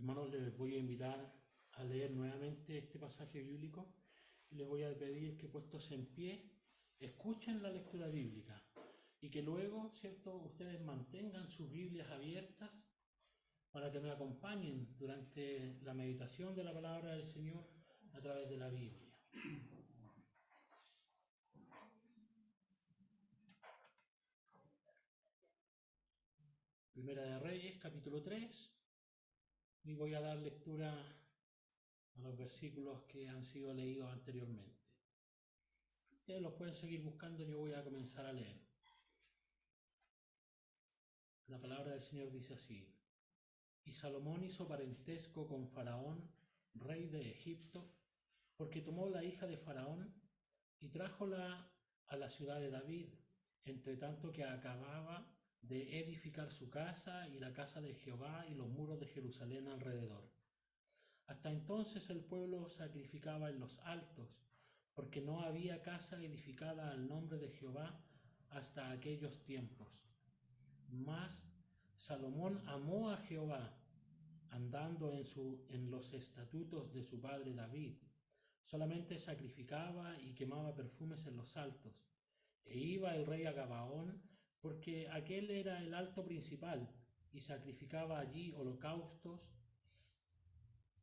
Hermanos, les voy a invitar a leer nuevamente este pasaje bíblico y les voy a pedir que, puestos en pie, escuchen la lectura bíblica y que luego, ¿cierto?, ustedes mantengan sus Biblias abiertas para que me acompañen durante la meditación de la palabra del Señor a través de la Biblia. Primera de Reyes, capítulo 3, y voy a dar lectura a los versículos que han sido leídos anteriormente. Ustedes los pueden seguir buscando, yo voy a comenzar a leer. La palabra del Señor dice así: Y Salomón hizo parentesco con Faraón, rey de Egipto, porque tomó la hija de Faraón y trájola a la ciudad de David, entre tanto que acababa de edificar su casa y la casa de Jehová y los muros de Jerusalén alrededor. Hasta entonces el pueblo sacrificaba en los altos, porque no había casa edificada al nombre de Jehová hasta aquellos tiempos. Mas Salomón amó a Jehová, andando en los estatutos de su padre David. Solamente sacrificaba y quemaba perfumes en los altos. E iba el rey a Gabaón, porque aquel era el alto principal, y sacrificaba allí holocaustos,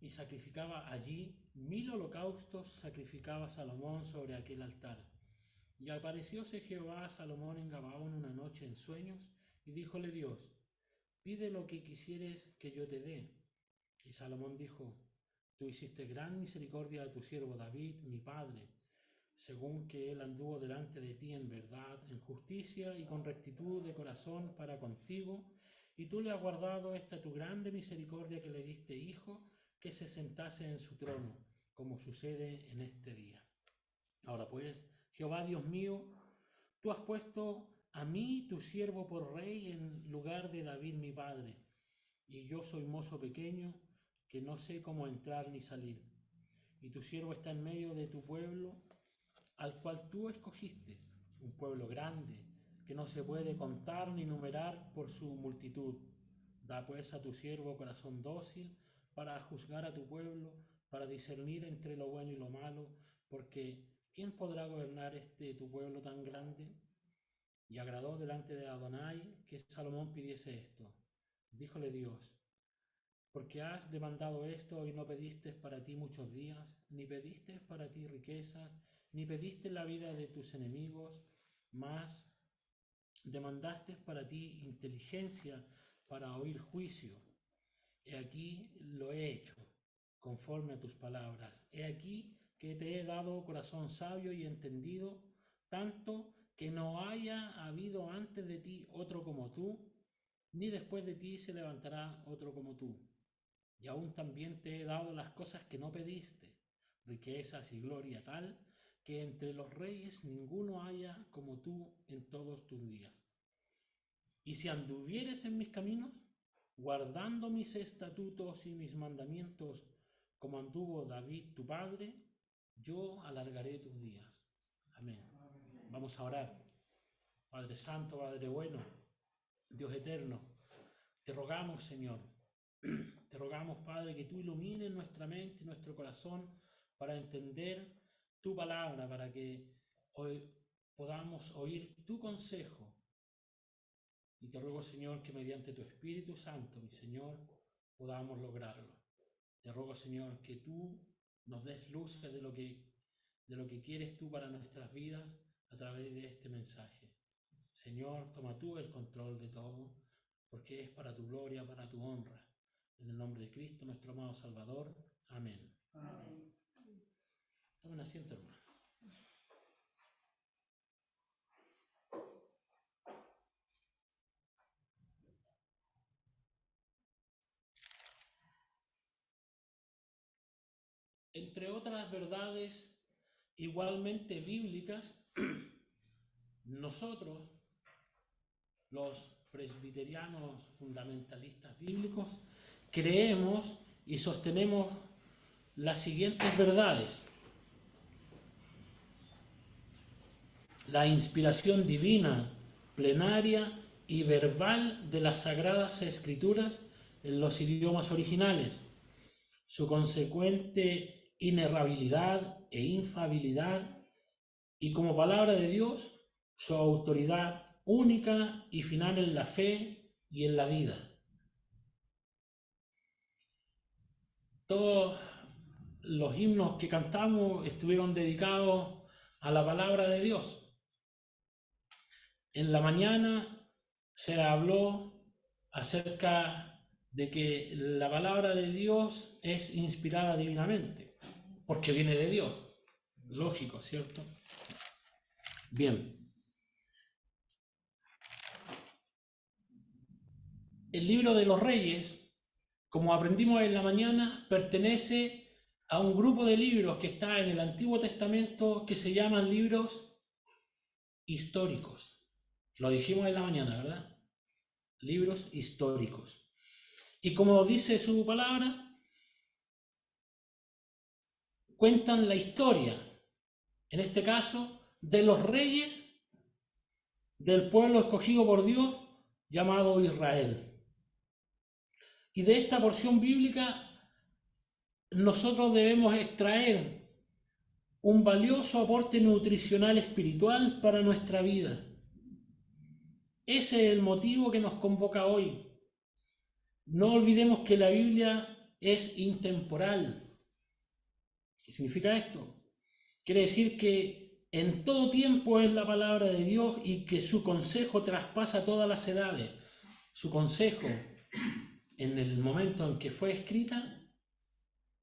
y sacrificaba allí 1000 holocaustos, sacrificaba Salomón sobre aquel altar. Y aparecióse Jehová a Salomón en Gabaón una noche en sueños, y díjole Dios: pide lo que quisieres que yo te dé. Y Salomón dijo: tú hiciste gran misericordia a tu siervo David, mi padre, según que él anduvo delante de ti en verdad, en justicia y con rectitud de corazón para contigo, y tú le has guardado esta tu grande misericordia que le diste hijo, que se sentase en su trono, como sucede en este día. Ahora pues, Jehová Dios mío, tú has puesto a mí, tu siervo, por rey en lugar de David mi padre, y yo soy mozo pequeño, que no sé cómo entrar ni salir. Y tu siervo está en medio de tu pueblo, al cual tú escogiste, un pueblo grande, que no se puede contar ni numerar por su multitud. Da pues a tu siervo corazón dócil para juzgar a tu pueblo, para discernir entre lo bueno y lo malo, porque ¿quién podrá gobernar tu pueblo tan grande? Y agradó delante de Adonai que Salomón pidiese esto. Díjole Dios: porque has demandado esto y no pediste para ti muchos días, ni pediste para ti riquezas, ni pediste la vida de tus enemigos, mas demandaste para ti inteligencia para oír juicio. He aquí lo he hecho, conforme a tus palabras. He aquí que te he dado corazón sabio y entendido, tanto que no haya habido antes de ti otro como tú, ni después de ti se levantará otro como tú. Y aún también te he dado las cosas que no pediste, riquezas y gloria tal, que entre los reyes ninguno haya como tú en todos tus días. Y si anduvieres en mis caminos, guardando mis estatutos y mis mandamientos, como anduvo David tu padre, yo alargaré tus días. Amén. Vamos a orar. Padre Santo, Padre bueno, Dios eterno, te rogamos, Señor, te rogamos, Padre, que tú ilumines nuestra mente y nuestro corazón para entender tu palabra, para que hoy podamos oír tu consejo. Y te ruego, Señor, que mediante tu Espíritu Santo, mi Señor, podamos lograrlo. Te ruego, Señor, que tú nos des luz de lo que quieres tú para nuestras vidas a través de este mensaje. Señor, toma tú el control de todo, porque es para tu gloria, para tu honra. En el nombre de Cristo, nuestro amado Salvador. Amén. Amén. Tomen asiento, hermano. Entre otras verdades igualmente bíblicas, nosotros, los presbiterianos fundamentalistas bíblicos, creemos y sostenemos las siguientes verdades: la inspiración divina, plenaria y verbal de las Sagradas Escrituras en los idiomas originales, su consecuente inerrabilidad e infalibilidad, y como palabra de Dios, su autoridad única y final en la fe y en la vida. Todos los himnos que cantamos estuvieron dedicados a la palabra de Dios. En la mañana se habló acerca de que la palabra de Dios es inspirada divinamente, porque viene de Dios. Lógico, ¿cierto? Bien. El libro de los Reyes, como aprendimos en la mañana, pertenece a un grupo de libros que está en el Antiguo Testamento que se llaman libros históricos. Lo dijimos en la mañana, ¿verdad? Libros históricos. Y como dice su palabra, cuentan la historia, en este caso, de los reyes del pueblo escogido por Dios llamado Israel. Y de esta porción bíblica nosotros debemos extraer un valioso aporte nutricional espiritual para nuestra vida. Ese es el motivo que nos convoca hoy. No olvidemos que la Biblia es intemporal. ¿Qué significa esto? Quiere decir que en todo tiempo es la palabra de Dios y que su consejo traspasa todas las edades. Su consejo, en el momento en que fue escrita,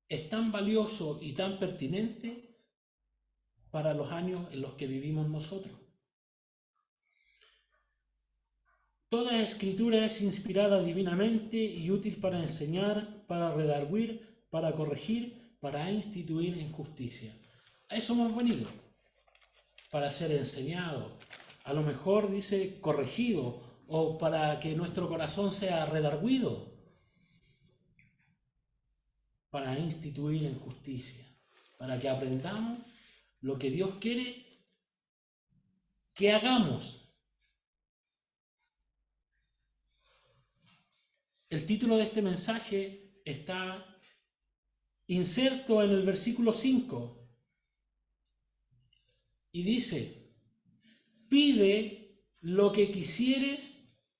es tan valioso y tan pertinente para los años en los que vivimos nosotros. Toda escritura es inspirada divinamente y útil para enseñar, para redarguir, para corregir, para instituir en justicia. A eso hemos venido, para ser enseñados, a lo mejor dice corregido, o para que nuestro corazón sea redarguido, para instituir en justicia, para que aprendamos lo que Dios quiere que hagamos. El título de este mensaje está inserto en el versículo 5 y dice: pide lo que quisieres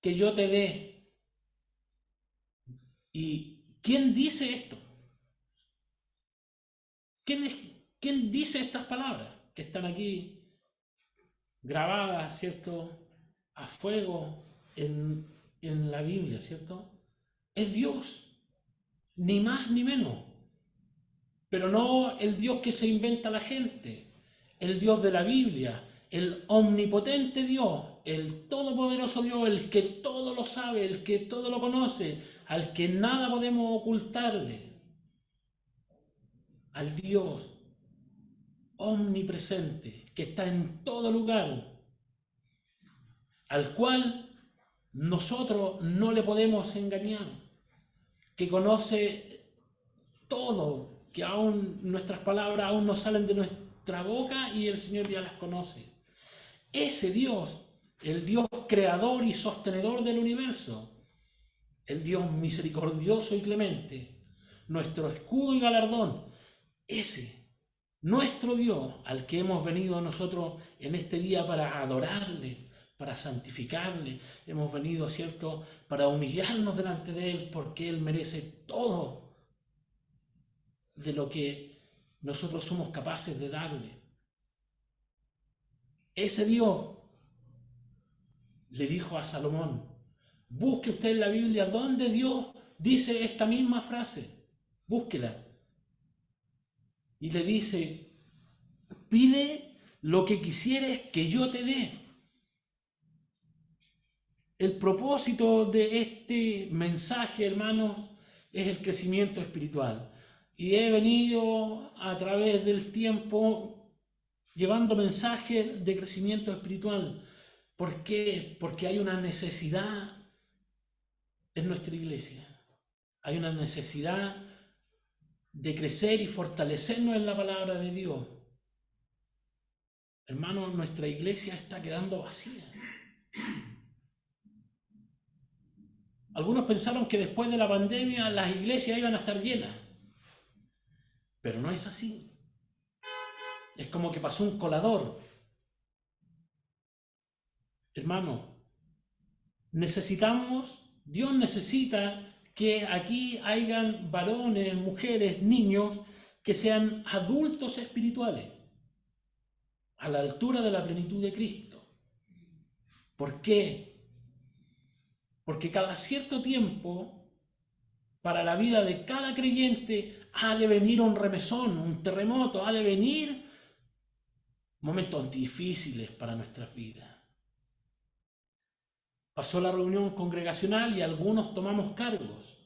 que yo te dé. ¿Y quién dice esto? ¿Quién dice estas palabras que están aquí grabadas, ¿cierto?, a fuego en la Biblia, ¿cierto? Es Dios, ni más ni menos. Pero no el Dios que se inventa la gente, el Dios de la Biblia, el omnipotente Dios, el todopoderoso Dios, el que todo lo sabe, el que todo lo conoce, al que nada podemos ocultarle, al Dios omnipresente, que está en todo lugar, al cual nosotros no le podemos engañar, que conoce todo, que aún nuestras palabras aún no salen de nuestra boca y el Señor ya las conoce. Ese Dios, el Dios creador y sostenedor del universo, el Dios misericordioso y clemente, nuestro escudo y galardón, ese, nuestro Dios, al que hemos venido nosotros en este día para adorarle, para santificarle, hemos venido, ¿cierto?, para humillarnos delante de Él, porque Él merece todo de lo que nosotros somos capaces de darle. Ese Dios le dijo a Salomón: busque usted en la Biblia donde Dios dice esta misma frase, búsquela. Y le dice: pide lo que quisieres que yo te dé. El propósito de este mensaje, hermanos, es el crecimiento espiritual. Y he venido a través del tiempo llevando mensajes de crecimiento espiritual. ¿Por qué? Porque hay una necesidad en nuestra iglesia. Hay una necesidad de crecer y fortalecernos en la palabra de Dios. Hermanos, nuestra iglesia está quedando vacía. Algunos pensaron que después de la pandemia las iglesias iban a estar llenas. Pero no es así. Es como que pasó un colador. Hermano, Dios necesita que aquí hayan varones, mujeres, niños que sean adultos espirituales, a la altura de la plenitud de Cristo. ¿Por qué? Porque cada cierto tiempo, para la vida de cada creyente, ha de venir un remesón, un terremoto, ha de venir momentos difíciles para nuestras vidas. Pasó la reunión congregacional y algunos tomamos cargos.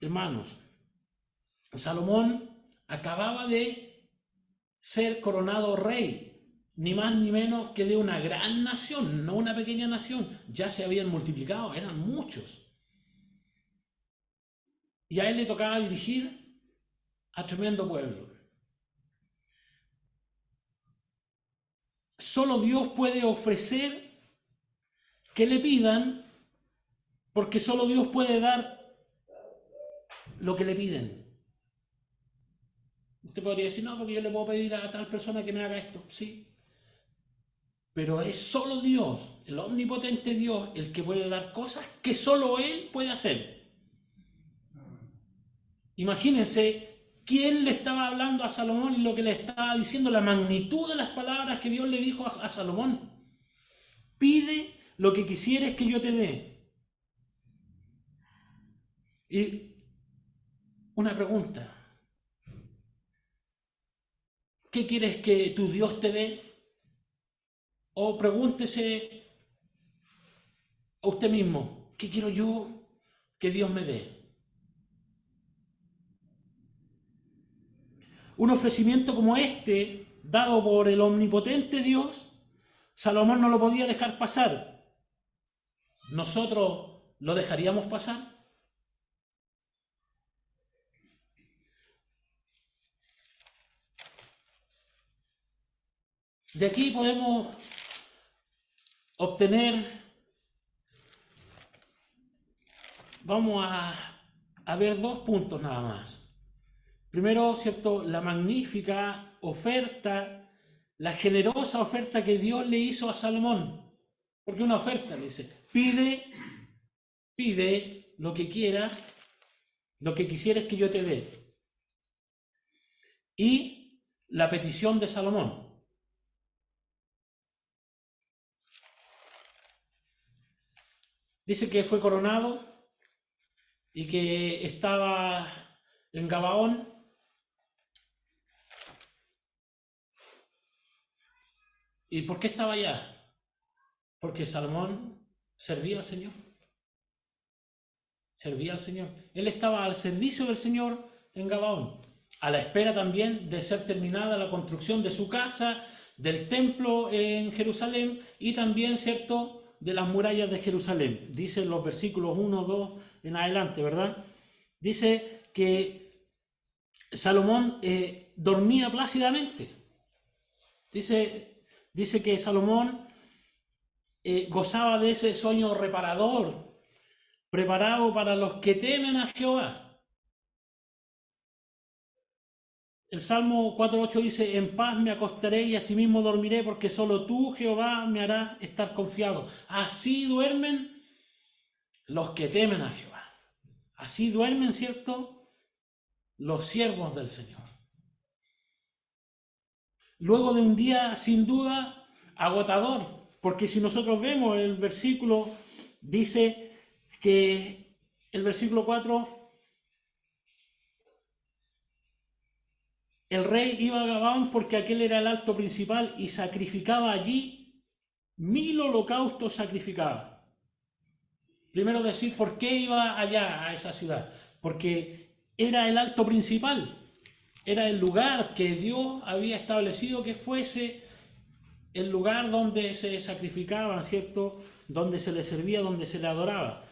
Hermanos, Salomón acababa de ser coronado rey, ni más ni menos que de una gran nación, no una pequeña nación. Ya se habían multiplicado, eran muchos. Y a él le tocaba dirigir a tremendo pueblo. Solo Dios puede ofrecer que le pidan, porque solo Dios puede dar lo que le piden. Usted podría decir, no, porque yo le puedo pedir a tal persona que me haga esto. Sí. Pero es solo Dios, el omnipotente Dios, el que puede dar cosas que solo Él puede hacer. Imagínense quién le estaba hablando a Salomón y lo que le estaba diciendo, la magnitud de las palabras que Dios le dijo a Salomón. Pide lo que quisieres que yo te dé. Y una pregunta. ¿Qué quieres que tu Dios te dé? O pregúntese a usted mismo, ¿qué quiero yo que Dios me dé? Un ofrecimiento como este, dado por el omnipotente Dios, Salomón no lo podía dejar pasar. ¿Nosotros lo dejaríamos pasar? De aquí podemos obtener, vamos a ver dos puntos nada más. Primero, ¿cierto? La magnífica oferta, la generosa oferta que Dios le hizo a Salomón. Porque una oferta le dice, pide lo que quieras, lo que quisieras que yo te dé. Y la petición de Salomón. Dice que fue coronado y que estaba en Gabaón. ¿Y por qué estaba allá? Porque Salomón servía al Señor. Servía al Señor. Él estaba al servicio del Señor en Gabaón, a la espera también de ser terminada la construcción de su casa, del templo en Jerusalén y también, ¿cierto?, de las murallas de Jerusalén. Dicen los versículos 1, 2 en adelante, ¿verdad? Dice que Salomón dormía plácidamente. Dice que Salomón gozaba de ese sueño reparador, preparado para los que temen a Jehová. El Salmo 4.8 dice, en paz me acostaré y asimismo dormiré, porque solo tú, Jehová, me harás estar confiado. Así duermen los que temen a Jehová. Así duermen, ¿cierto?, los siervos del Señor. Luego de un día, sin duda, agotador, porque si nosotros vemos el versículo, dice que el versículo 4, el rey iba a Gabaón porque aquel era el alto principal y sacrificaba allí 1000 holocaustos sacrificaba. Primero decir, ¿por qué iba allá a esa ciudad? Porque era el alto principal, era el lugar que Dios había establecido que fuese el lugar donde se sacrificaba, ¿cierto?, donde se le servía, donde se le adoraba.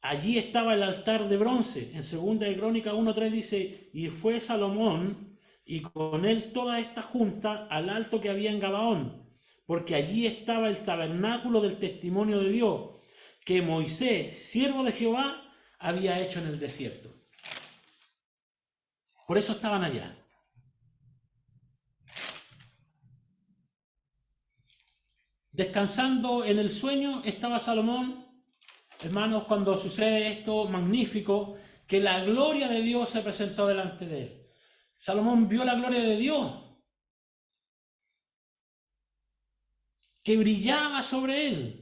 Allí estaba el altar de bronce. En 2 de Crónicas 1:3 dice, y fue Salomón y con él toda esta junta al alto que había en Gabaón, porque allí estaba el tabernáculo del testimonio de Dios, que Moisés, siervo de Jehová, había hecho en el desierto. Por eso estaban allá. Descansando en el sueño estaba Salomón. Hermanos, cuando sucede esto magnífico, que la gloria de Dios se presentó delante de él. Salomón vio la gloria de Dios, que brillaba sobre él.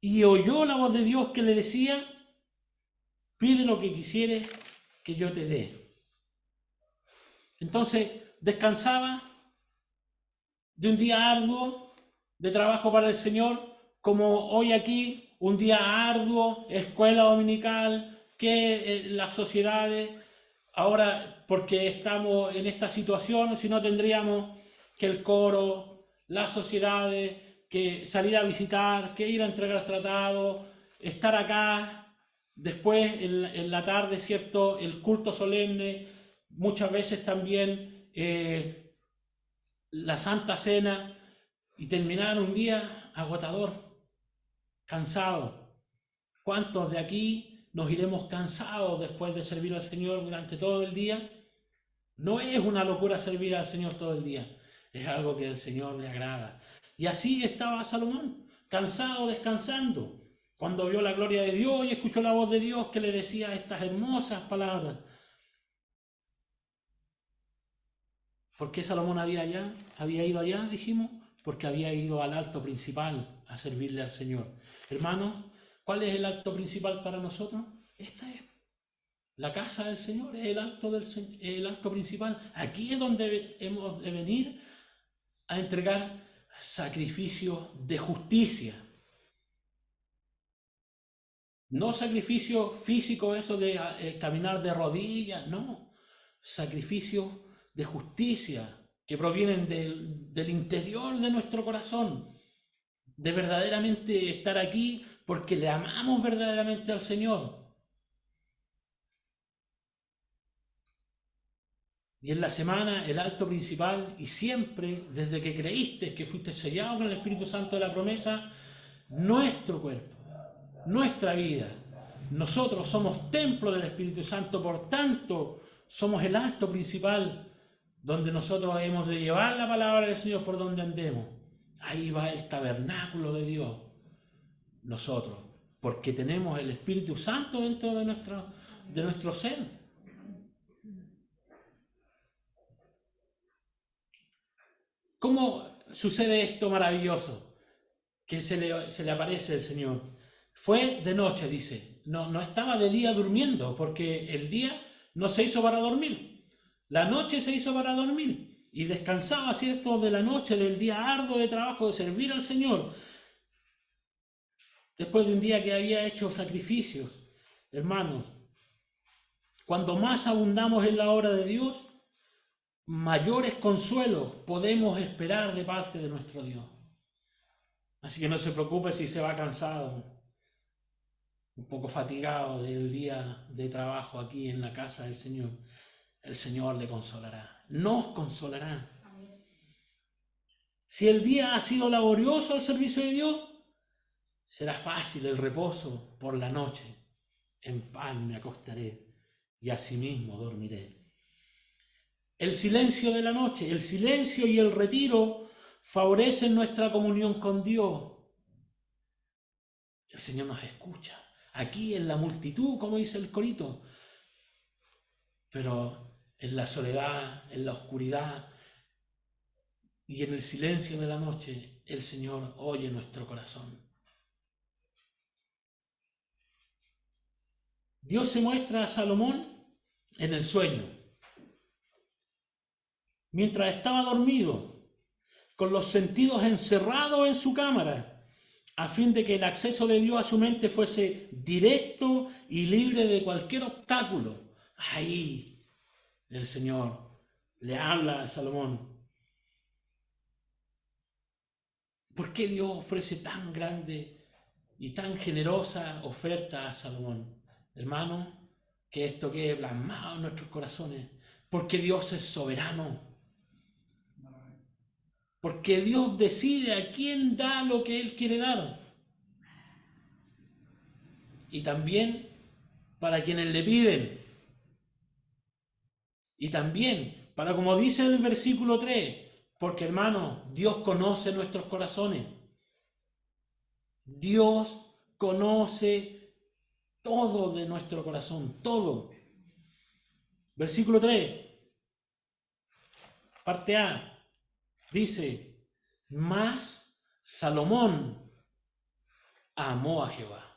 Y oyó la voz de Dios que le decía: pide lo que quisieres que yo te dé. Entonces descansaba de un día arduo de trabajo para el Señor, como hoy aquí, un día arduo, escuela dominical, que las sociedades, ahora porque estamos en esta situación, si no tendríamos que el coro, las sociedades, que salir a visitar, que ir a entregar tratados, estar acá, después en la tarde, ¿cierto?, el culto solemne, muchas veces también la Santa Cena, y terminar un día agotador, cansado. ¿Cuántos de aquí nos iremos cansados después de servir al Señor durante todo el día? No es una locura servir al Señor todo el día, es algo que al Señor le agrada. Y así estaba Salomón, cansado, descansando, cuando vio la gloria de Dios y escuchó la voz de Dios que le decía estas hermosas palabras. ¿Por qué Salomón había ido allá, dijimos? Porque había ido al alto principal a servirle al Señor. Hermanos, ¿cuál es el alto principal para nosotros? Esta es la casa del Señor, es el alto principal. Aquí es donde hemos de venir a entregar sacrificios de justicia. No sacrificio físico, eso de caminar de rodillas, no. Sacrificios de justicia que provienen del interior de nuestro corazón, de verdaderamente estar aquí porque le amamos verdaderamente al Señor. Y en la semana el alto principal, y siempre desde que creíste que fuiste sellado con el Espíritu Santo de la promesa, nuestro cuerpo, nuestra vida, nosotros somos templo del Espíritu Santo, por tanto somos el alto principal donde nosotros hemos de llevar la palabra del Señor por donde andemos. Ahí va el tabernáculo de Dios, nosotros, porque tenemos el Espíritu Santo dentro de nuestro ser. ¿Cómo sucede esto maravilloso? Que se le aparece el Señor. Fue de noche, dice. No estaba de día durmiendo, porque el día no se hizo para dormir. La noche se hizo para dormir. Y descansaba, ¿cierto?, de la noche, del día arduo de trabajo, de servir al Señor. Después de un día que había hecho sacrificios. Hermanos, cuando más abundamos en la obra de Dios, mayores consuelos podemos esperar de parte de nuestro Dios. Así que no se preocupe si se va cansado, un poco fatigado del día de trabajo aquí en la casa del Señor. El Señor le consolará, nos consolará. Si el día ha sido laborioso al servicio de Dios, será fácil el reposo por la noche. En paz me acostaré y asimismo dormiré. El silencio de la noche, el silencio y el retiro favorecen nuestra comunión con Dios. El Señor nos escucha. Aquí en la multitud, como dice el corito, pero en la soledad, en la oscuridad y en el silencio de la noche, el Señor oye nuestro corazón. Dios se muestra a Salomón en el sueño. Mientras estaba dormido, con los sentidos encerrados en su cámara, a fin de que el acceso de Dios a su mente fuese directo y libre de cualquier obstáculo. Ahí el Señor le habla a Salomón. ¿Por qué Dios ofrece tan grande y tan generosa oferta a Salomón? Hermano, que esto quede plasmado en nuestros corazones, porque Dios es soberano. Porque Dios decide a quién da lo que Él quiere dar. y también para quienes le piden. Y también para, como dice el versículo 3, porque hermano, Dios conoce nuestros corazones. Dios conoce todo de nuestro corazón, todo. Versículo 3, parte A, dice, mas Salomón amó a Jehová.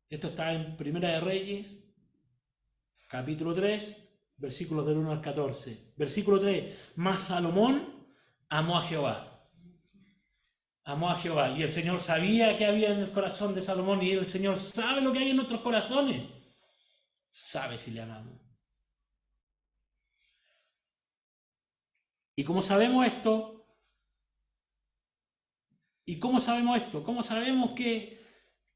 Esto está en Primera de Reyes, capítulo 3, versículos del 1 al 14. Versículo 3, mas Salomón amó a Jehová. Amó a Jehová. Y el Señor sabía que había en el corazón de Salomón, y el Señor sabe lo que hay en nuestros corazones. Sabe si le amamos. ¿Y cómo sabemos esto? ¿Cómo sabemos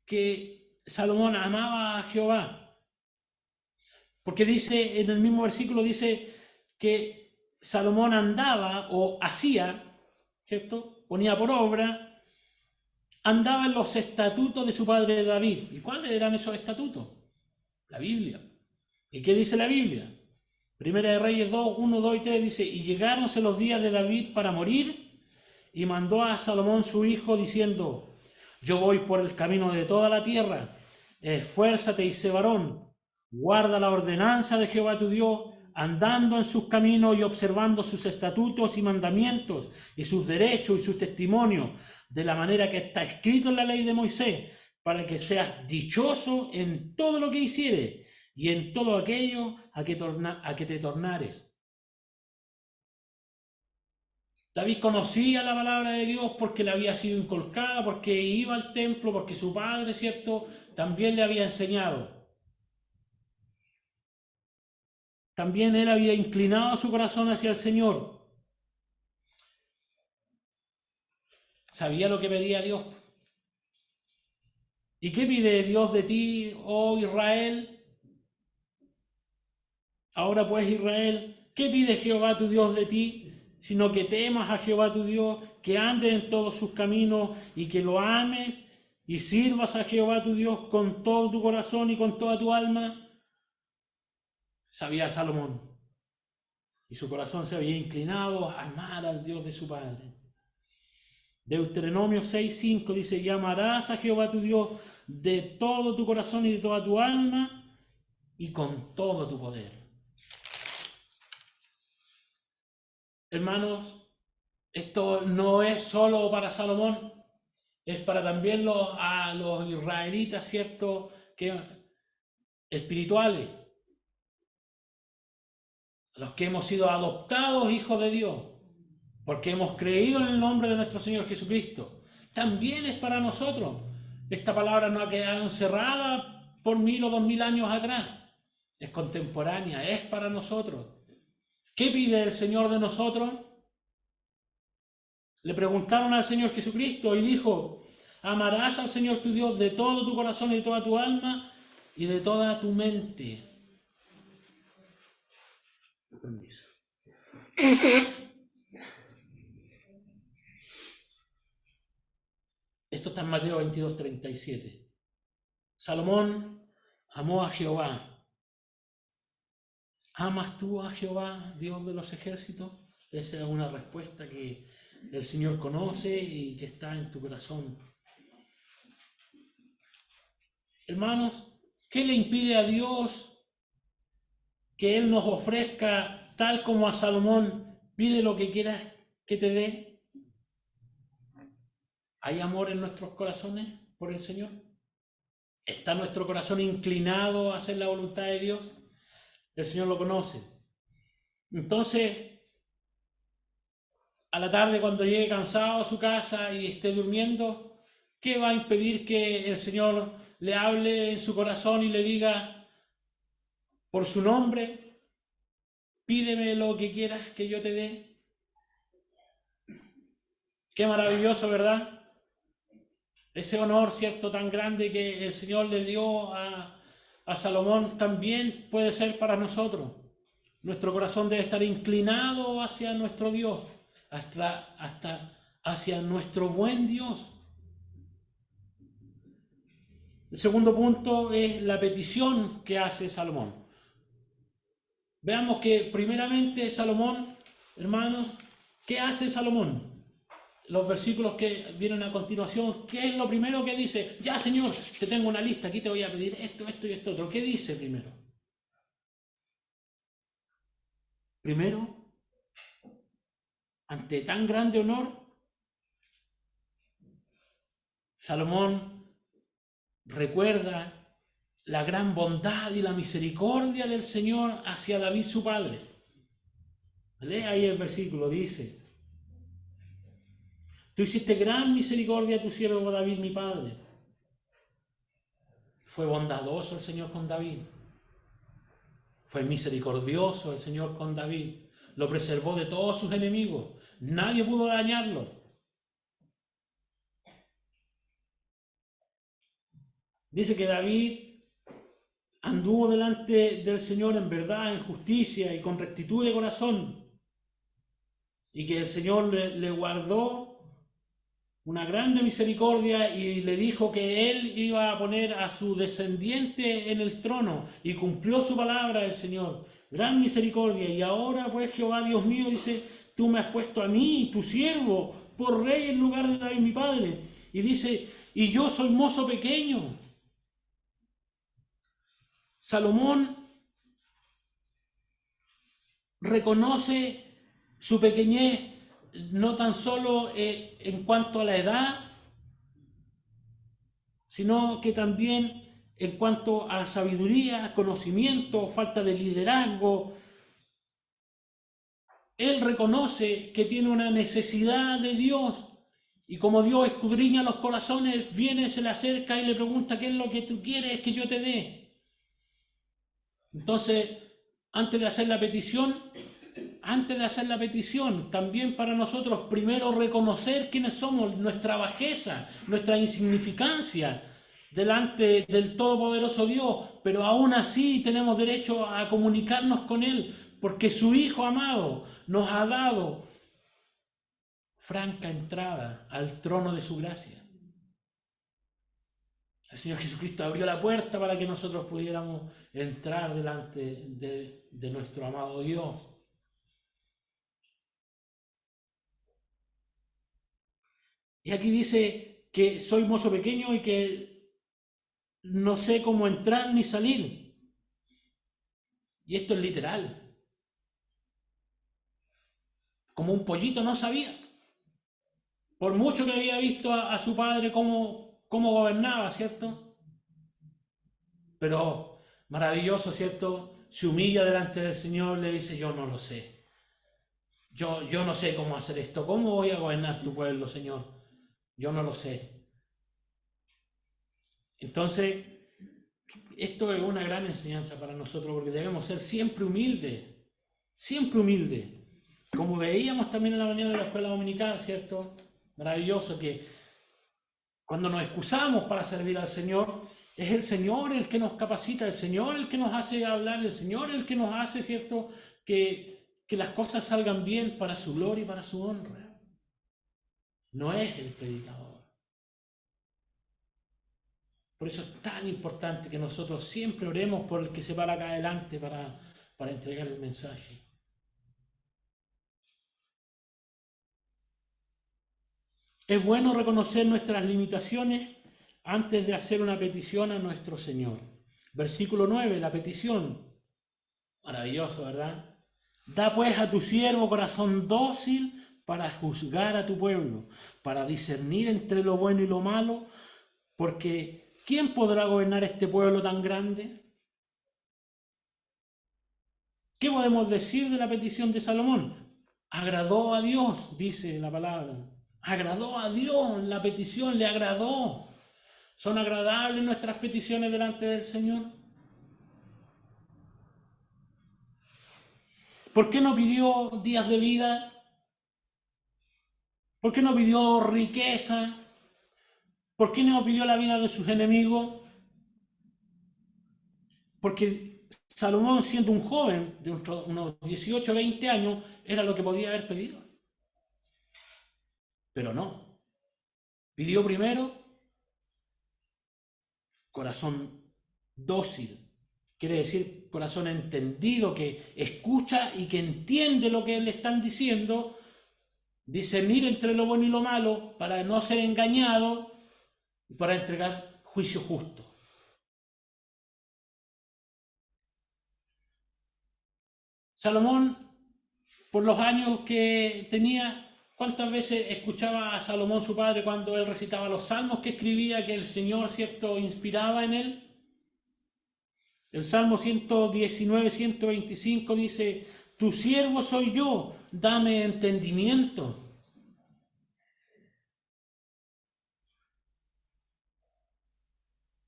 que Salomón amaba a Jehová? Porque dice, en el mismo versículo dice que Salomón andaba o hacía, ¿cierto? Ponía por obra, andaba en los estatutos de su padre David. ¿Y cuáles eran esos estatutos? La Biblia. ¿Y qué dice la Biblia? Primera de Reyes 2, 1, 2 y 3 dice, y llegáronse los días de David para morir, y mandó a Salomón su hijo diciendo, yo voy por el camino de toda la tierra, esfuérzate y sé varón, guarda la ordenanza de Jehová tu Dios, andando en sus caminos y observando sus estatutos y mandamientos, y sus derechos y sus testimonios, de la manera que está escrito en la ley de Moisés, para que seas dichoso en todo lo que hicieres, y en todo aquello a que te tornares. David conocía la palabra de Dios porque le había sido inculcada, porque iba al templo, porque su padre, ¿cierto?, también le había enseñado. También él había inclinado su corazón hacia el Señor. Sabía lo que pedía Dios. ¿Y qué pide Dios de ti, oh Israel? Ahora pues, Israel, ¿qué pide Jehová tu Dios de ti? Sino que temas a Jehová tu Dios, que andes en todos sus caminos y que lo ames y sirvas a Jehová tu Dios con todo tu corazón y con toda tu alma. Sabía Salomón, y su corazón se había inclinado a amar al Dios de su padre. Deuteronomio 6:5 dice, y amarás a Jehová tu Dios de todo tu corazón y de toda tu alma y con todo tu poder. Hermanos, esto no es solo para Salomón, es para también a los israelitas, ¿cierto?, que espirituales, los que hemos sido adoptados hijos de Dios, porque hemos creído en el nombre de nuestro Señor Jesucristo. También es para nosotros. Esta palabra no ha quedado encerrada por 1000 o 2000 años atrás. Es contemporánea, es para nosotros. ¿Qué pide el Señor de nosotros? Le preguntaron al Señor Jesucristo y dijo, amarás al Señor tu Dios de todo tu corazón y de toda tu alma y de toda tu mente. Permiso. Esto está en Mateo 22:37. Salomón amó a Jehová. ¿Amas tú a Jehová, Dios de los ejércitos? Esa es una respuesta que el Señor conoce y que está en tu corazón. Hermanos, ¿qué le impide a Dios que Él nos ofrezca, tal como a Salomón, pide lo que quieras que te dé? ¿Hay amor en nuestros corazones por el Señor? ¿Está nuestro corazón inclinado a hacer la voluntad de Dios? El Señor lo conoce. Entonces, a la tarde, cuando llegue cansado a su casa y esté durmiendo, ¿qué va a impedir que el Señor le hable en su corazón y le diga por su nombre, pídeme lo que quieras que yo te dé? Qué maravilloso, ¿verdad? Ese honor, ¿cierto?, tan grande que el Señor le dio a Salomón también puede ser para nosotros. Nuestro corazón debe estar inclinado hacia nuestro Dios, hasta hacia nuestro buen Dios. El segundo punto es la petición que hace Salomón. Veamos que primeramente Salomón, hermanos, ¿qué hace Salomón? Los versículos que vienen a continuación, ¿qué es lo primero que dice? Ya, Señor, te tengo una lista, aquí te voy a pedir esto, esto y esto otro. ¿Qué dice primero? Primero, ante tan grande honor, Salomón recuerda la gran bondad y la misericordia del Señor hacia David su padre. Lee ahí el versículo, dice: Tú hiciste gran misericordia a tu siervo David mi padre. Fue bondadoso el Señor con David. Fue misericordioso el Señor con David. Lo preservó de todos sus enemigos. Nadie pudo dañarlo. Dice que David anduvo delante del Señor en verdad, en justicia y con rectitud de corazón. Y que el Señor le guardó una grande misericordia y le dijo que él iba a poner a su descendiente en el trono, y cumplió su palabra el Señor. Gran misericordia. Y ahora pues, Jehová Dios mío, dice, tú me has puesto a mí, tu siervo, por rey en lugar de David mi padre. Y dice, y yo soy mozo pequeño. Salomón reconoce su pequeñez no tan solo en cuanto a la edad, sino que también en cuanto a sabiduría, conocimiento, falta de liderazgo. Él reconoce que tiene una necesidad de Dios, y como Dios escudriña los corazones, viene, se le acerca y le pregunta: ¿qué es lo que tú quieres que yo te dé? Entonces, antes de hacer la petición, también para nosotros, primero reconocer quiénes somos, nuestra bajeza, nuestra insignificancia delante del Todopoderoso Dios, pero aún así tenemos derecho a comunicarnos con Él, porque su Hijo amado nos ha dado franca entrada al trono de su gracia. El Señor Jesucristo abrió la puerta para que nosotros pudiéramos entrar delante de nuestro amado Dios. Y aquí dice que soy mozo pequeño y que no sé cómo entrar ni salir. Y esto es literal. Como un pollito no sabía. Por mucho que había visto a su padre cómo gobernaba, ¿cierto? Pero maravilloso, ¿cierto? Se humilla delante del Señor, le dice: yo no lo sé. Yo no sé cómo hacer esto. ¿Cómo voy a gobernar tu pueblo, Señor? Yo no lo sé. Entonces, esto es una gran enseñanza para nosotros, porque debemos ser siempre humildes. Siempre humildes. Como veíamos también en la mañana de la escuela dominical, ¿cierto? Maravilloso que cuando nos excusamos para servir al Señor, es el Señor el que nos capacita, el Señor el que nos hace hablar, el Señor el que nos hace, ¿cierto?, que las cosas salgan bien para su gloria y para su honra. No es el predicador. Por eso es tan importante que nosotros siempre oremos por el que se para acá adelante para entregar el mensaje. Es bueno reconocer nuestras limitaciones antes de hacer una petición a nuestro Señor. Versículo 9, la petición. Maravilloso, ¿verdad? Da pues a tu siervo corazón dócil para juzgar a tu pueblo, para discernir entre lo bueno y lo malo, porque ¿quién podrá gobernar este pueblo tan grande? ¿Qué podemos decir de la petición de Salomón? Agradó a Dios, dice la palabra. Agradó a Dios, la petición le agradó. ¿Son agradables nuestras peticiones delante del Señor? ¿Por qué no pidió días de vida? ¿Por qué no pidió riqueza? ¿Por qué no pidió la vida de sus enemigos? Porque Salomón, siendo un joven de unos 18 o 20 años, era lo que podía haber pedido. Pero no. Pidió primero corazón dócil. Quiere decir corazón entendido, que escucha y que entiende lo que le están diciendo, discernir entre lo bueno y lo malo para no ser engañado y para entregar juicio justo. Salomón, por los años que tenía, ¿cuántas veces escuchaba a Salomón su padre cuando él recitaba los salmos que escribía, que el Señor, cierto, inspiraba en él? El Salmo 119, 125 dice: tu siervo soy yo, dame entendimiento.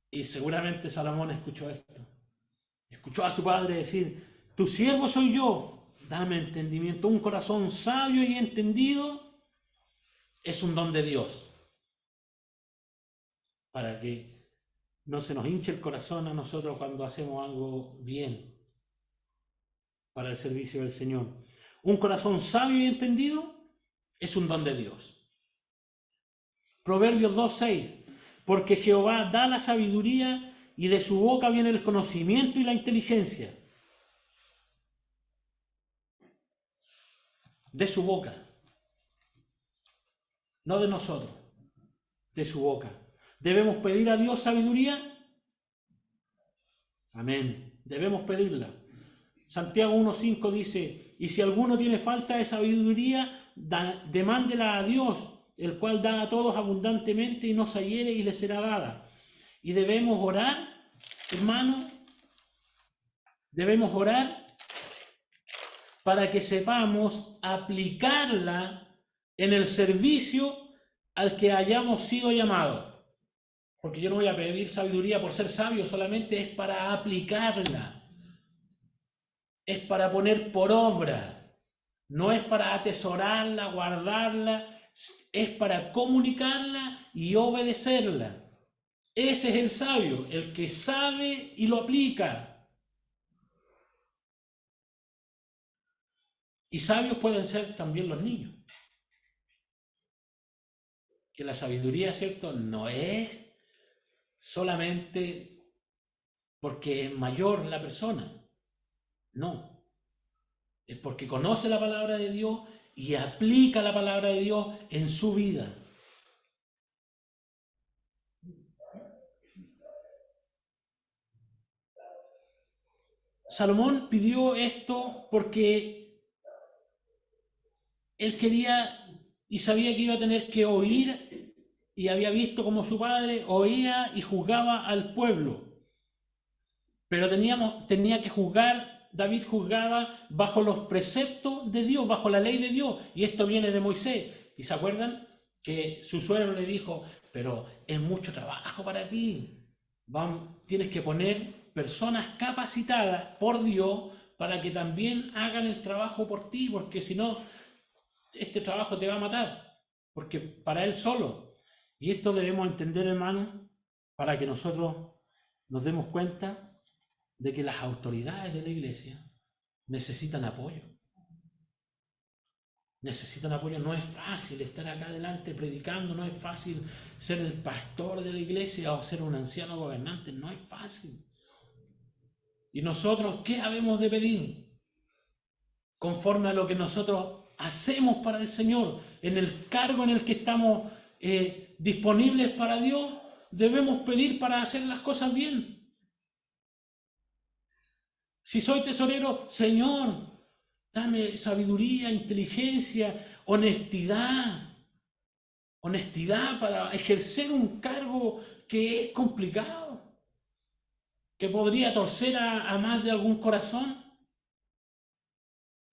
Y seguramente Salomón escuchó esto. Escuchó a su padre decir: tu siervo soy yo, dame entendimiento. Un corazón sabio y entendido es un don de Dios, para que no se nos hinche el corazón a nosotros cuando hacemos algo bien para el servicio del Señor. Un corazón sabio y entendido es un don de Dios. Proverbios 2:6: porque Jehová da la sabiduría y de su boca viene el conocimiento y la inteligencia. De su boca, no de nosotros, de su boca. ¿Debemos pedir a Dios sabiduría? Amén. Debemos pedirla. Santiago 1:5 dice: y si alguno tiene falta de sabiduría, demándela a Dios, el cual da a todos abundantemente y no se hiere y le será dada. Y debemos orar, hermanos, debemos orar para que sepamos aplicarla en el servicio al que hayamos sido llamados. Porque yo no voy a pedir sabiduría por ser sabio, solamente es para aplicarla. Es para poner por obra. No es para atesorarla, guardarla, es para comunicarla y obedecerla. Ese es el sabio, el que sabe y lo aplica. Y sabios pueden ser también los niños. Que la sabiduría, ¿cierto?, no es solamente porque es mayor la persona. No. Es porque conoce la palabra de Dios y aplica la palabra de Dios en su vida. Salomón pidió esto porque él quería y sabía que iba a tener que oír, y había visto como su padre oía y juzgaba al pueblo. Pero tenía que juzgar, David juzgaba bajo los preceptos de Dios, bajo la ley de Dios, y esto viene de Moisés. ¿Y se acuerdan que su suegro le dijo: pero es mucho trabajo para ti, tienes que poner personas capacitadas por Dios para que también hagan el trabajo por ti, porque si no, este trabajo te va a matar, porque para él solo. Y esto debemos entender, hermanos, para que nosotros nos demos cuenta de que las autoridades de la iglesia necesitan apoyo. Necesitan apoyo. No es fácil estar acá adelante predicando, no es fácil ser el pastor de la iglesia o ser un anciano gobernante, no es fácil. ¿Y nosotros qué habemos de pedir? Conforme a lo que nosotros hacemos para el Señor, en el cargo en el que estamos disponibles para Dios, debemos pedir para hacer las cosas bien. Si soy tesorero, Señor, dame sabiduría, inteligencia, honestidad para ejercer un cargo que es complicado, que podría torcer a más de algún corazón.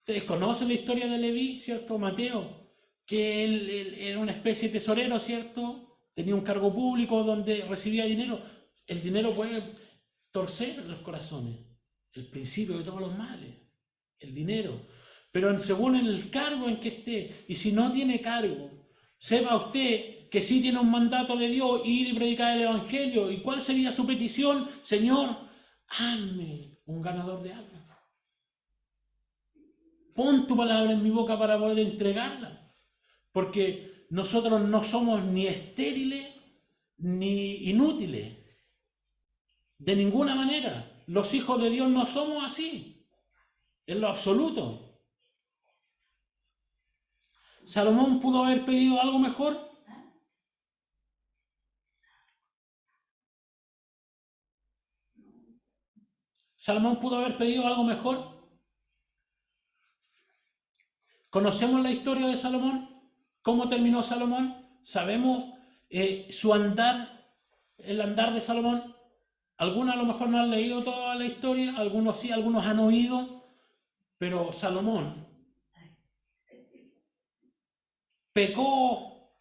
Ustedes conocen la historia de Leví, ¿cierto? Mateo, que él era una especie de tesorero, ¿cierto? Tenía un cargo público donde recibía dinero. El dinero puede torcer los corazones. El principio de todos los males, el dinero. Pero según el cargo en que esté, y si no tiene cargo, sepa usted que sí tiene un mandato de Dios, ir y predicar el Evangelio. ¿Y cuál sería su petición? Señor, hazme un ganador de almas. Pon tu palabra en mi boca para poder entregarla. Porque nosotros no somos ni estériles ni inútiles. De ninguna manera. Los hijos de Dios no somos así, en lo absoluto. ¿Salomón pudo haber pedido algo mejor? ¿Salomón pudo haber pedido algo mejor? ¿Conocemos la historia de Salomón? ¿Cómo terminó Salomón? ¿Sabemos su andar, el andar de Salomón? Algunos a lo mejor no han leído toda la historia, algunos sí, algunos han oído, pero Salomón pecó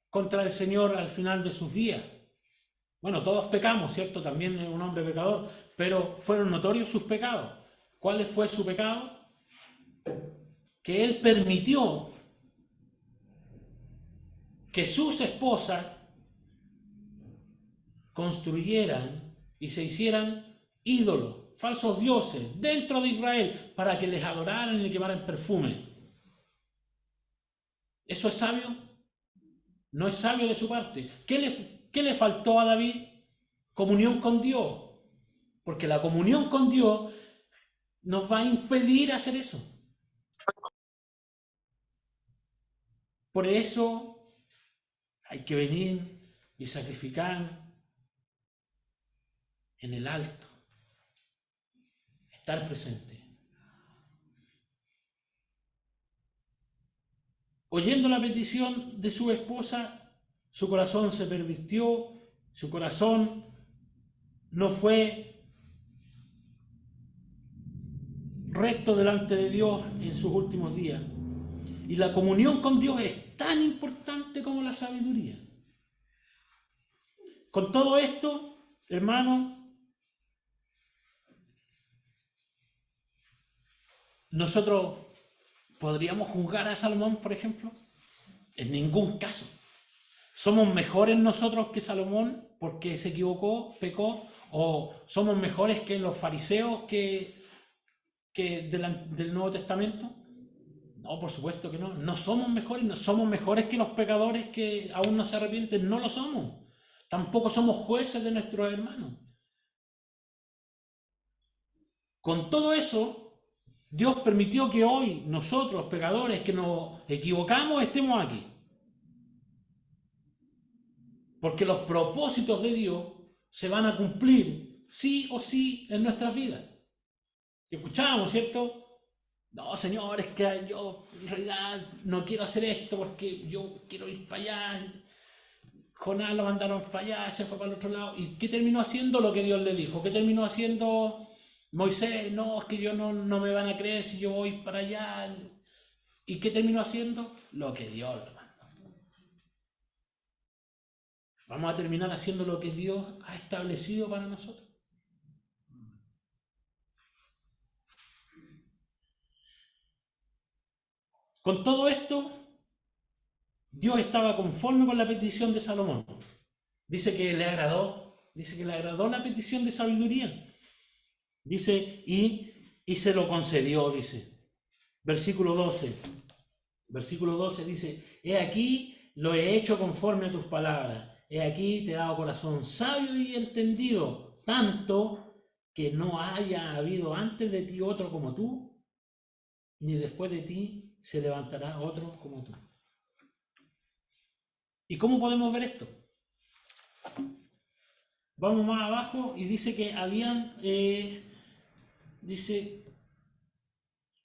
contra el Señor al final de sus días. Bueno, todos pecamos, ¿cierto? También es un hombre pecador, pero fueron notorios sus pecados. ¿Cuál fue su pecado? Que él permitió que sus esposas construyeran y se hicieran ídolos, falsos dioses, dentro de Israel, para que les adoraran y le quemaran perfume. ¿Eso es sabio? No es sabio de su parte. ¿Qué le faltó a David? Comunión con Dios. Porque la comunión con Dios nos va a impedir hacer eso. Por eso hay que venir y sacrificar en el alto. Estar presente. Oyendo la petición de su esposa, su corazón se pervirtió, su corazón no fue recto delante de Dios en sus últimos días. Y la comunión con Dios es tan importante como la sabiduría. Con todo esto, hermanos, nosotros podríamos juzgar a Salomón, por ejemplo. En ningún caso. ¿Somos mejores nosotros que Salomón porque se equivocó, pecó? ¿O somos mejores que los fariseos que del Nuevo Testamento? No, por supuesto que no. No somos mejores, no somos mejores que los pecadores que aún no se arrepienten. No lo somos. Tampoco somos jueces de nuestros hermanos. Con todo eso, Dios permitió que hoy nosotros, pecadores que nos equivocamos, estemos aquí. Porque los propósitos de Dios se van a cumplir sí o sí en nuestras vidas. Escuchábamos, ¿cierto? No, Señor, es que yo en realidad no quiero hacer esto porque yo quiero ir para allá. Jonás lo mandaron para allá, se fue para el otro lado. ¿Y qué terminó haciendo? Lo que Dios le dijo. ¿Qué terminó haciendo Moisés? No, es que yo no me van a creer si yo voy para allá. ¿Y qué terminó haciendo? Lo que Dios le mandó. Vamos a terminar haciendo lo que Dios ha establecido para nosotros. Con todo esto, Dios estaba conforme con la petición de Salomón. Dice que le agradó la petición de sabiduría. Dice, y se lo concedió, dice. Versículo 12 dice, he aquí lo he hecho conforme a tus palabras. He aquí te he dado corazón sabio y entendido, tanto que no haya habido antes de ti otro como tú, ni después de ti se levantará otro como tú. ¿Y cómo podemos ver esto? Vamos más abajo y dice que habían, dice,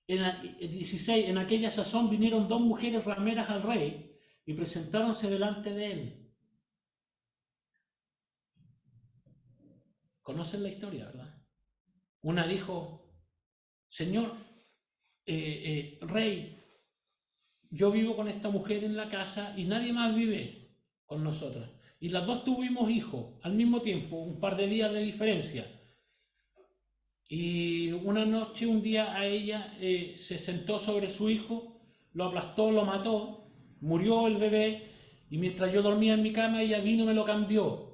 en 16, en aquella sazón vinieron 2 mujeres rameras al rey y presentáronse delante de él. ¿Conocen la historia, verdad? Una dijo, Señor, rey, yo vivo con esta mujer en la casa y nadie más vive con nosotras. Y las dos tuvimos hijos al mismo tiempo, un par de días de diferencia. Y una noche, un día, a ella se sentó sobre su hijo, lo aplastó, lo mató, murió el bebé, y mientras yo dormía en mi cama, ella vino y me lo cambió.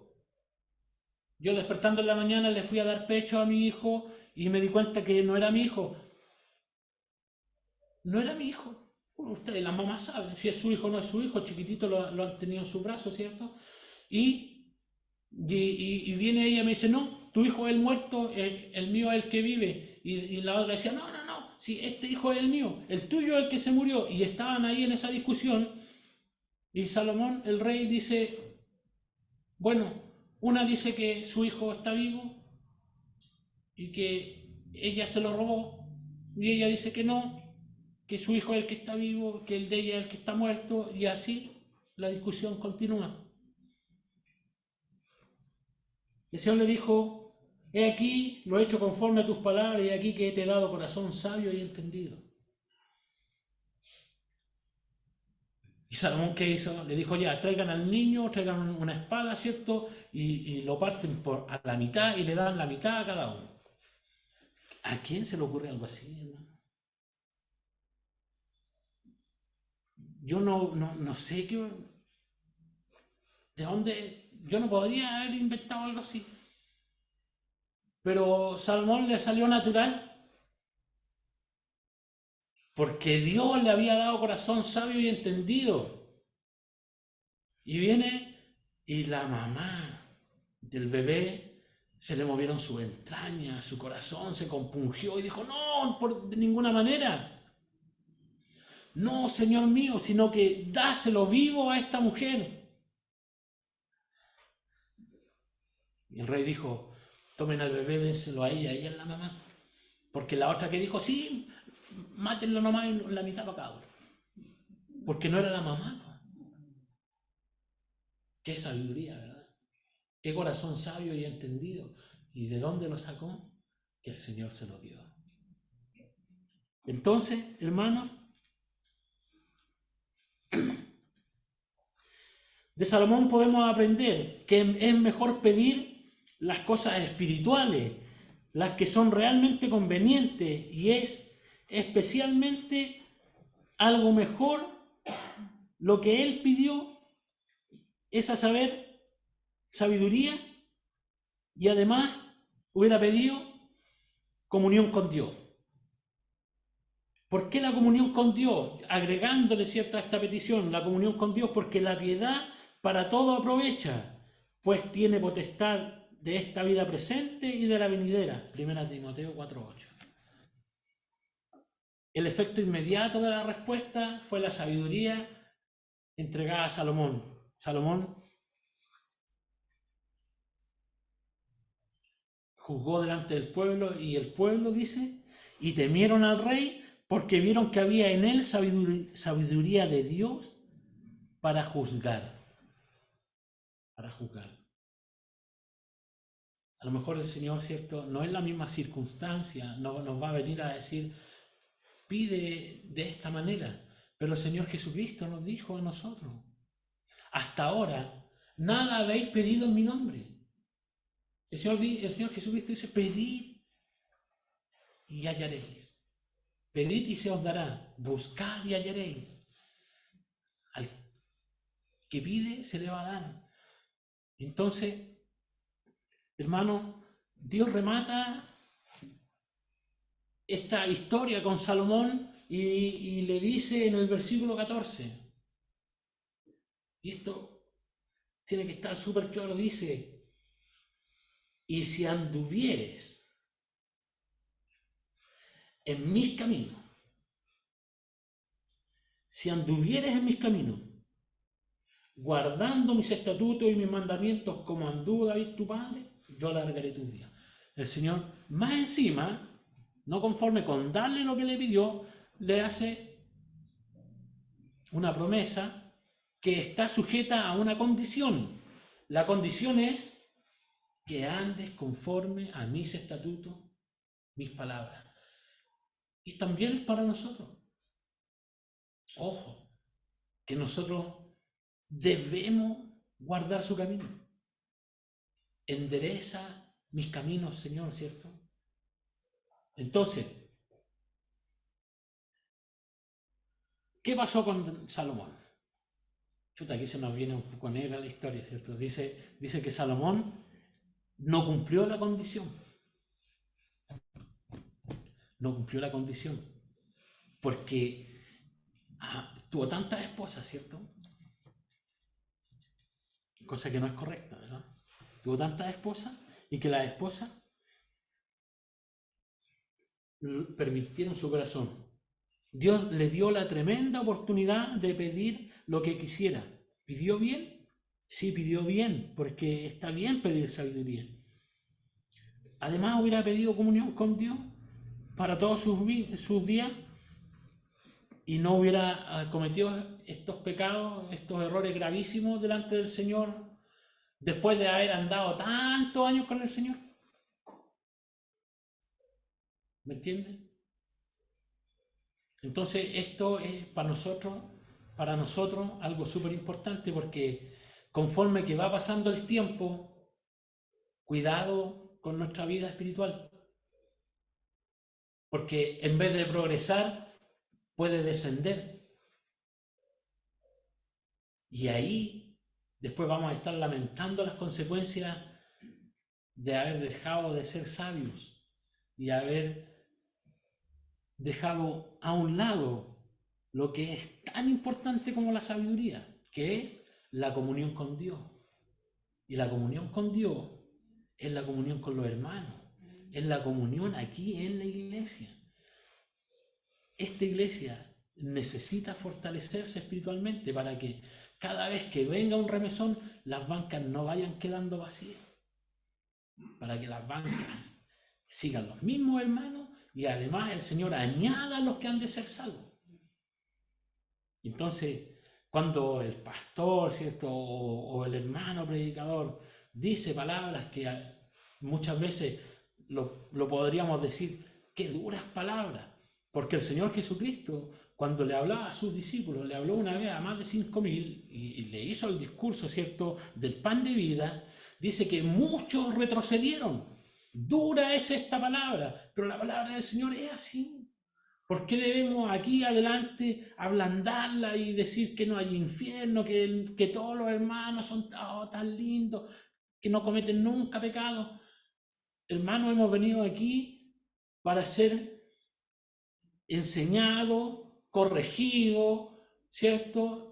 Yo despertando en la mañana le fui a dar pecho a mi hijo y me di cuenta que no era mi hijo. No era mi hijo. Ustedes, las mamás saben si es su hijo o no es su hijo, chiquitito lo han tenido en sus brazos, ¿cierto? Y Y viene ella y me dice, no, tu hijo es el muerto, el mío es el que vive. Y la otra decía, no, no, no, si este hijo es el mío, el tuyo es el que se murió. Y estaban ahí en esa discusión. Y Salomón, el rey, dice, bueno, una dice que su hijo está vivo y que ella se lo robó. Y ella dice que no, que su hijo es el que está vivo, que el de ella es el que está muerto. Y así la discusión continúa. El Señor le dijo, he aquí, lo he hecho conforme a tus palabras, y aquí que te he dado corazón sabio y entendido. Y Salomón, ¿qué hizo? Le dijo, ya, traigan al niño, traigan una espada, ¿cierto? Y lo parten a la mitad y le dan la mitad a cada uno. ¿A quién se le ocurre algo así, hermano? Yo no sé qué, de dónde, yo no podría haber inventado algo así. Pero Salomón le salió natural porque Dios le había dado corazón sabio y entendido. Y viene y la mamá del bebé se le movieron sus entrañas, su corazón se compungió y dijo, no, de ninguna manera. No, Señor mío, sino que dáselo vivo a esta mujer. Y el rey dijo, tomen al bebé, déselo a ella es la mamá. Porque la otra que dijo, sí, mátenlo nomás en la mitad para cada uno. Porque no era la mamá. Qué sabiduría, ¿verdad? Qué corazón sabio y entendido. ¿Y de dónde lo sacó? Que el Señor se lo dio. Entonces, hermanos, de Salomón podemos aprender que es mejor pedir las cosas espirituales, las que son realmente convenientes, y es especialmente algo mejor lo que él pidió, es a saber, sabiduría, y además hubiera pedido comunión con Dios. ¿Por qué la comunión con Dios? Agregándole cierta a esta petición, la comunión con Dios, porque la piedad para todo aprovecha, pues tiene potestad de esta vida presente y de la venidera. 1 Timoteo 4:8. El efecto inmediato de la respuesta fue la sabiduría entregada a Salomón. Salomón juzgó delante del pueblo y el pueblo dice, y temieron al rey porque vieron que había en él sabiduría de Dios para juzgar. Para juzgar. A lo mejor el Señor, ¿cierto? No es la misma circunstancia, no nos va a venir a decir, pide de esta manera, pero el Señor Jesucristo nos dijo a nosotros, hasta ahora, nada habéis pedido en mi nombre. El Señor Jesucristo dice, pedid y hallaréis. Pedid y se os dará, buscad y hallaréis. Al que pide se le va a dar. Entonces, hermano, Dios remata esta historia con Salomón y le dice en el versículo 14, y esto tiene que estar súper claro, dice, y si anduvieres en mis caminos, si anduvieres en mis caminos, guardando mis estatutos y mis mandamientos como anduvo David tu padre, yo alargaré tus días. El Señor, más encima, no conforme con darle lo que le pidió, le hace una promesa que está sujeta a una condición. La condición es que andes conforme a mis estatutos, mis palabras. Y también es para nosotros. Ojo, que nosotros debemos guardar su camino. Endereza mis caminos, Señor, ¿cierto? Entonces, ¿qué pasó con Salomón? Chuta, aquí se nos viene un poco negra la historia, ¿cierto? Dice que Salomón no cumplió la condición. No cumplió la condición. Porque tuvo tantas esposas, ¿cierto? Cosa que no es correcta, ¿verdad? tuvo tantas esposas, y que las esposas pervirtieron su corazón. Dios le dio la tremenda oportunidad de pedir lo que quisiera. ¿Pidió bien? Sí, pidió bien, porque está bien pedir sabiduría. Además, hubiera pedido comunión con Dios para todos sus días y no hubiera cometido estos pecados, estos errores gravísimos delante del Señor después de haber andado tantos años con el Señor. ¿Me entiendes? Entonces esto es para nosotros algo súper importante, porque conforme que va pasando el tiempo, cuidado con nuestra vida espiritual, porque en vez de progresar puede descender, y ahí después vamos a estar lamentando las consecuencias de haber dejado de ser sabios y haber dejado a un lado lo que es tan importante como la sabiduría, que es la comunión con Dios. Y la comunión con Dios es la comunión con los hermanos, es la comunión aquí en la iglesia. Esta iglesia necesita fortalecerse espiritualmente para que cada vez que venga un remesón, las bancas no vayan quedando vacías, para que las bancas sigan los mismos hermanos y además el Señor añada a los que han de ser salvos. Entonces, cuando el pastor, ¿cierto? O el hermano predicador dice palabras que muchas veces lo podríamos decir, qué duras palabras, porque el Señor Jesucristo, cuando le hablaba a sus discípulos, le habló una vez a más de 5.000 y le hizo el discurso, ¿cierto?, del pan de vida, dice que muchos retrocedieron. Dura es esta palabra, pero la palabra del Señor es así. ¿Por qué debemos aquí adelante ablandarla y decir que no hay infierno, que todos los hermanos son tan lindos, que no cometen nunca pecado? Hermanos, hemos venido aquí para ser enseñados, corregidos, ¿cierto?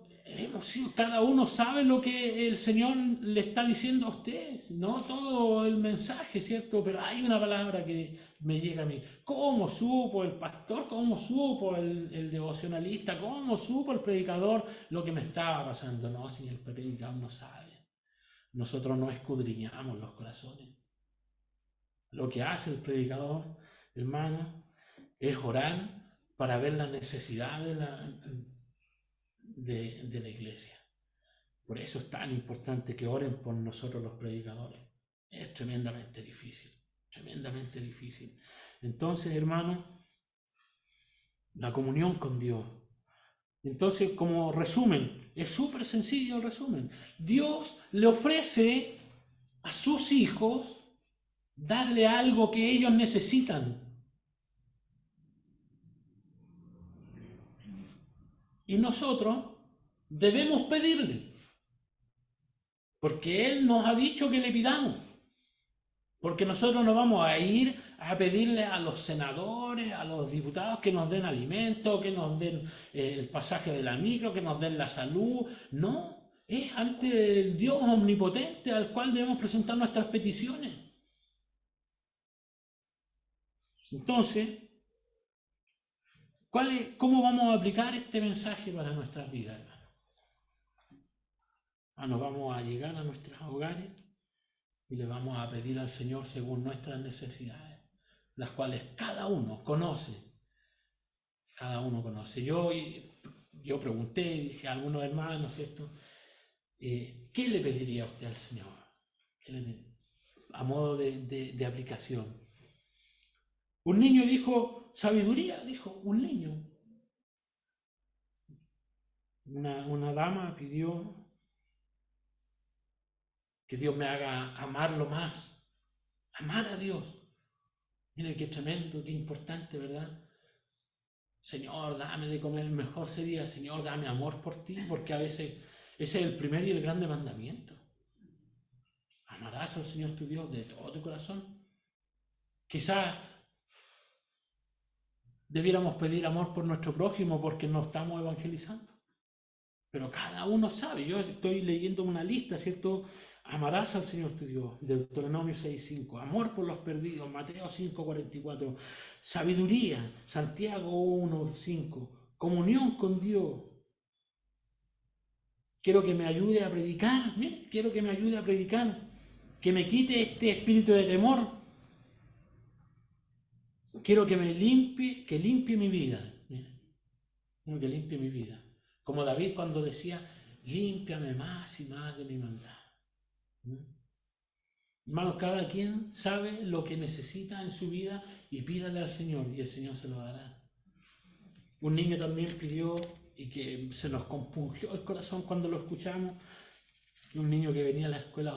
Cada uno sabe lo que el Señor le está diciendo a usted, no todo el mensaje, ¿cierto? Pero hay una palabra que me llega a mí. ¿Cómo supo el pastor? ¿Cómo supo el devocionalista? ¿Cómo supo el predicador lo que me estaba pasando? No, si el predicador no sabe. Nosotros no escudriñamos los corazones. Lo que hace el predicador, hermano, es orar para ver la necesidad de la iglesia. Por eso es tan importante que oren por nosotros los predicadores. Es tremendamente difícil, tremendamente difícil. Entonces, hermano, la comunión con Dios. Entonces, como resumen, es súper sencillo el resumen. Dios le ofrece a sus hijos darle algo que ellos necesitan. Y nosotros debemos pedirle, porque Él nos ha dicho que le pidamos. Porque nosotros no vamos a ir a pedirle a los senadores, a los diputados que nos den alimento, que nos den el pasaje de la micro, que nos den la salud. No, es ante el Dios omnipotente al cual debemos presentar nuestras peticiones. Entonces, ¿cómo vamos a aplicar este mensaje para nuestras vidas, hermano? Nos vamos a llegar a nuestros hogares y le vamos a pedir al Señor según nuestras necesidades, las cuales cada uno conoce. Cada uno conoce. Yo pregunté, dije a algunos hermanos, ¿cierto? ¿Qué le pediría usted al Señor? A modo de aplicación. Un niño dijo, sabiduría, dijo, un niño. Una dama pidió que Dios me haga amarlo más, amar a Dios. Mira qué tremendo, qué importante, ¿verdad? Señor, dame de comer, mejor sería, Señor, dame amor por ti, porque a veces ese es el primer y el grande mandamiento. Amarás al Señor tu Dios de todo tu corazón. Quizás debiéramos pedir amor por nuestro prójimo porque no estamos evangelizando. Pero cada uno sabe. Yo estoy leyendo una lista, ¿cierto? Amarás al Señor tu Dios, Deuteronomio 6:5, amor por los perdidos, Mateo 5:44, sabiduría, Santiago 1:5, comunión con Dios. Quiero que me ayude a predicar, quiero que me ayude a predicar, que me quite este espíritu de temor. Quiero que me limpie, que limpie mi vida. Quiero que limpie mi vida. Como David cuando decía, límpiame más y más de mi maldad. Hermanos, cada quien sabe lo que necesita en su vida y pídale al Señor y el Señor se lo dará. Un niño también pidió y que se nos compungió el corazón cuando lo escuchamos. Un niño que venía a la escuela,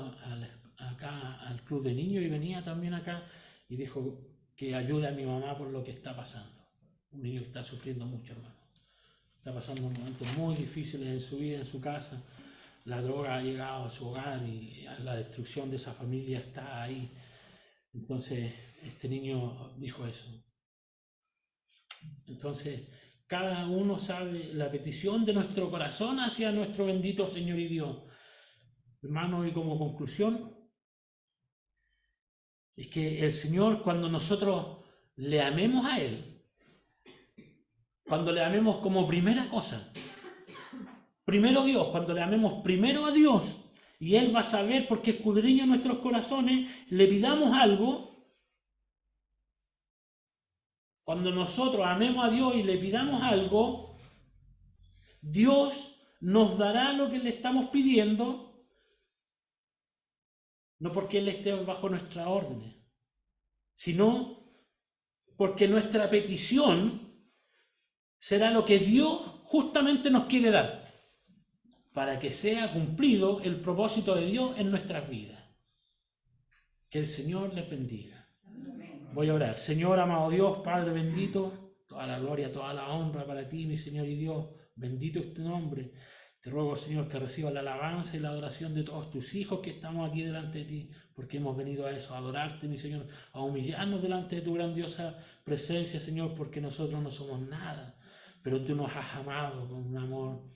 acá al club de niños y venía también acá y dijo que ayude a mi mamá por lo que está pasando. Un niño que está sufriendo mucho, hermano. Está pasando momentos muy difíciles en su vida, en su casa. La droga ha llegado a su hogar y la destrucción de esa familia está ahí. Entonces, este niño dijo eso. Entonces, cada uno sabe la petición de nuestro corazón hacia nuestro bendito Señor y Dios. Hermanos, y como conclusión, es que el Señor, cuando nosotros le amemos a Él, cuando le amemos como primera cosa, primero Dios, cuando le amemos primero a Dios, y Él va a saber porque escudriña nuestros corazones, le pidamos algo. Cuando nosotros amemos a Dios y le pidamos algo, Dios nos dará lo que le estamos pidiendo, no porque Él esté bajo nuestra orden, sino porque nuestra petición será lo que Dios justamente nos quiere dar, para que sea cumplido el propósito de Dios en nuestras vidas. Que el Señor les bendiga. Voy a orar. Señor, amado Dios, Padre bendito, toda la gloria, toda la honra para ti, mi Señor y Dios. Bendito es tu nombre. Te ruego, Señor, que recibas la alabanza y la adoración de todos tus hijos que estamos aquí delante de ti, porque hemos venido a eso, a adorarte, mi Señor, a humillarnos delante de tu grandiosa presencia, Señor, porque nosotros no somos nada, pero tú nos has amado con un amor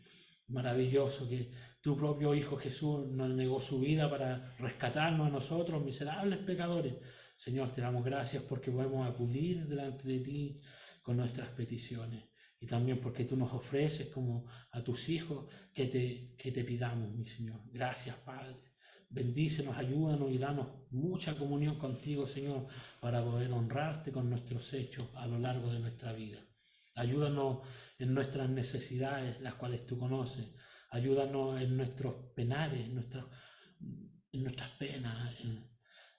maravilloso, que tu propio Hijo Jesús nos negó su vida para rescatarnos a nosotros, miserables pecadores. Señor, te damos gracias porque podemos acudir delante de ti con nuestras peticiones. Y también porque tú nos ofreces como a tus hijos que te pidamos, mi Señor. Gracias, Padre. Bendícenos, ayúdanos y danos mucha comunión contigo, Señor, para poder honrarte con nuestros hechos a lo largo de nuestra vida. Ayúdanos en nuestras necesidades, las cuales tú conoces. Ayúdanos en nuestros penares, en nuestras penas,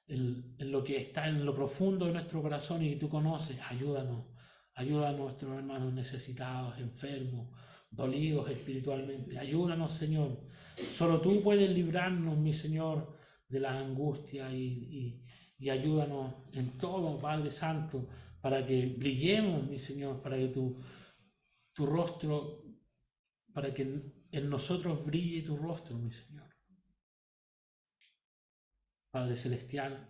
en lo que está en lo profundo de nuestro corazón y que tú conoces. Ayúdanos. Ayuda a nuestros hermanos necesitados, enfermos, dolidos espiritualmente. Ayúdanos, Señor. Solo tú puedes librarnos, mi Señor, de la angustia y ayúdanos en todo, Padre Santo, para que brillemos, mi Señor, para que tu rostro, para que en nosotros brille tu rostro, mi Señor. Padre Celestial,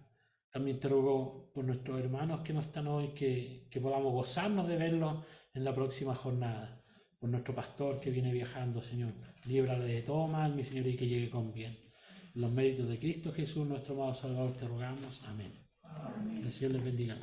también te ruego por nuestros hermanos que no están hoy, que podamos gozarnos de verlos en la próxima jornada. Por nuestro pastor que viene viajando, Señor. Líbrale de todo mal, mi Señor, y que llegue con bien. En los méritos de Cristo Jesús, nuestro amado Salvador, te rogamos. Amén. Amén. Que el Señor les bendiga.